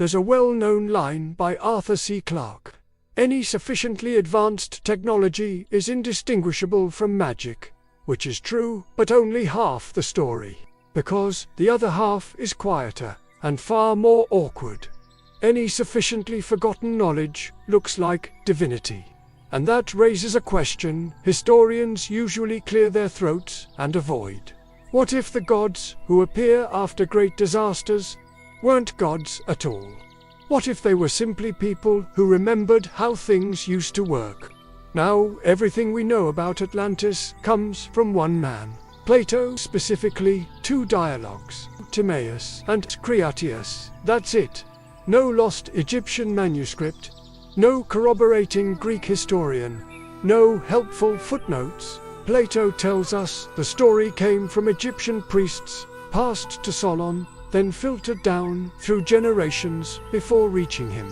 There's a well-known line by Arthur C. Clarke. Any sufficiently advanced technology is indistinguishable from magic, which is true, but only half the story, because the other half is quieter and far more awkward. Any sufficiently forgotten knowledge looks like divinity. And that raises a question historians usually clear their throats and avoid. What if the gods who appear after great disasters weren't gods at all? What if they were simply people who remembered how things used to work? Now, everything we know about Atlantis comes from one man. Plato, specifically, 2 dialogues, Timaeus and Critias. That's it. No lost Egyptian manuscript, no corroborating Greek historian, no helpful footnotes. Plato tells us the story came from Egyptian priests, passed to Solon, then filtered down through generations before reaching him.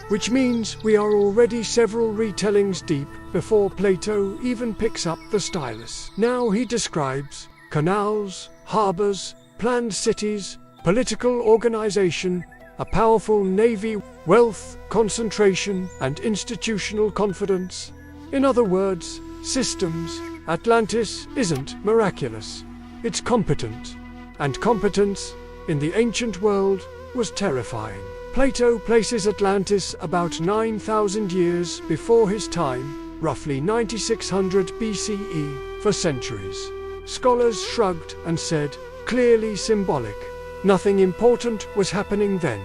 Which means we are already several retellings deep before Plato even picks up the stylus. Now he describes canals, harbors, planned cities, political organization, a powerful navy, wealth, concentration, and institutional confidence. In other words, systems. Atlantis isn't miraculous. It's competent. And competence, in the ancient world, was terrifying. Plato places Atlantis about 9,000 years before his time, roughly 9600 BCE, for centuries. Scholars shrugged and said, clearly symbolic. Nothing important was happening then.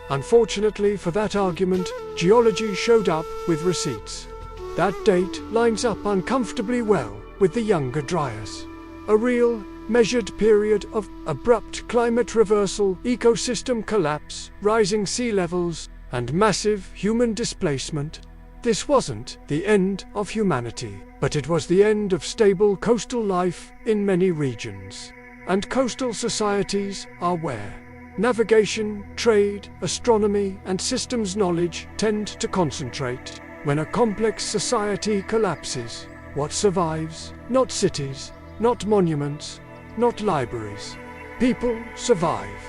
Unfortunately for that argument, geology showed up with receipts. That date lines up uncomfortably well with the Younger Dryas. A real, measured period of abrupt climate reversal, ecosystem collapse, rising sea levels, and massive human displacement. This wasn't the end of humanity, but it was the end of stable coastal life in many regions. And coastal societies are where navigation, trade, astronomy, and systems knowledge tend to concentrate. When a complex society collapses, what survives? Not cities, not monuments, not libraries. People survive.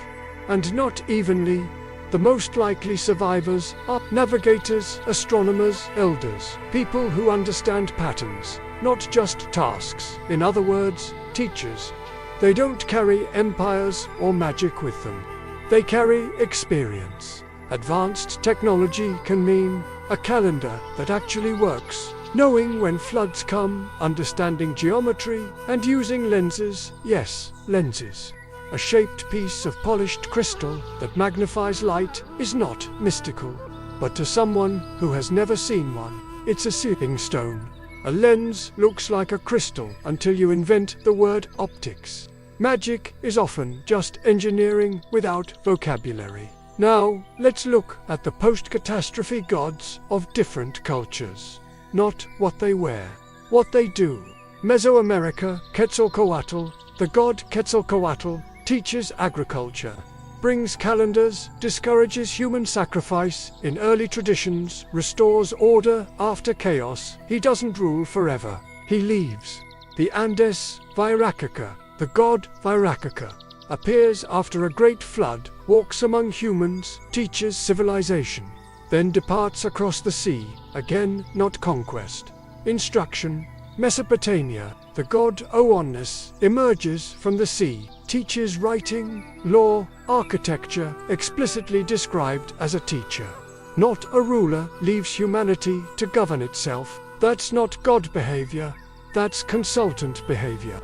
And not evenly. The most likely survivors are navigators, astronomers, elders, people who understand patterns, not just tasks. In other words, teachers. They don't carry empires or magic with them. They carry experience. Advanced technology can mean a calendar that actually works, knowing when floods come, understanding geometry, and using lenses. Yes, lenses. A shaped piece of polished crystal that magnifies light is not mystical. But to someone who has never seen one, it's a seeing stone. A lens looks like a crystal until you invent the word optics. Magic is often just engineering without vocabulary. Now, let's look at the post-catastrophe gods of different cultures. Not what they wear, what they do. Mesoamerica, Quetzalcoatl, the god Quetzalcoatl, teaches agriculture, brings calendars, discourages human sacrifice in early traditions, restores order after chaos. He doesn't rule forever. He leaves. The Andes, Viracocha, the god Viracocha, appears after a great flood, walks among humans, teaches civilization, then departs across the sea, again not conquest, instruction. Mesopotamia, the god Oannes, emerges from the sea, teaches writing, law, architecture, explicitly described as a teacher. Not a ruler, leaves humanity to govern itself. That's not god behavior, that's consultant behavior.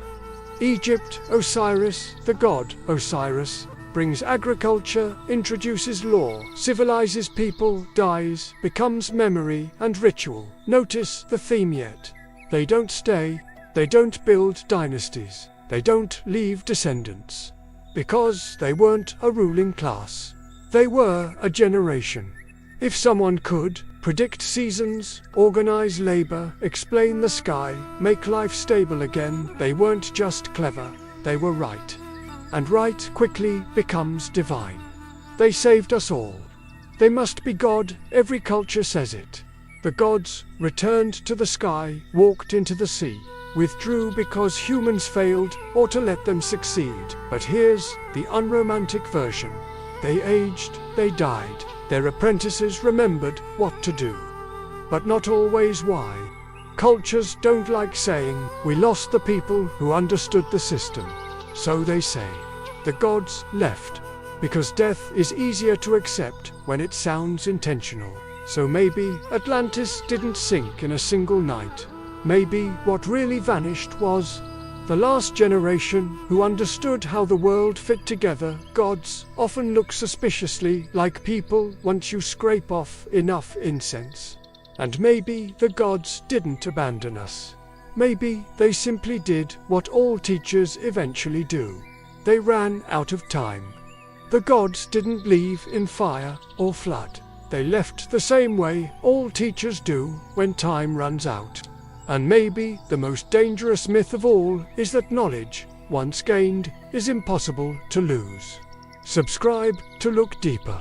Egypt, Osiris, the god Osiris, brings agriculture, introduces law, civilizes people, dies, becomes memory and ritual. Notice the theme yet. They don't stay, they don't build dynasties, they don't leave descendants. Because they weren't a ruling class. They were a generation. If someone could predict seasons, organize labor, explain the sky, make life stable again, they weren't just clever, they were right. And right quickly becomes divine. They saved us all. They must be God, every culture says it. The gods returned to the sky, walked into the sea, withdrew because humans failed or to let them succeed. But here's the unromantic version. They aged, they died, Their apprentices remembered what to do, but not always why. Cultures don't like saying, "We lost the people who understood the system." So they say, "The gods left," because death is easier to accept when it sounds intentional. So maybe Atlantis didn't sink in a single night. Maybe what really vanished was the last generation who understood how the world fit together. Gods often look suspiciously like people once you scrape off enough incense. And maybe the gods didn't abandon us. Maybe they simply did what all teachers eventually do. They ran out of time. The gods didn't leave in fire or flood. They left the same way all teachers do when time runs out. And maybe the most dangerous myth of all is that knowledge, once gained, is impossible to lose. Subscribe to look deeper.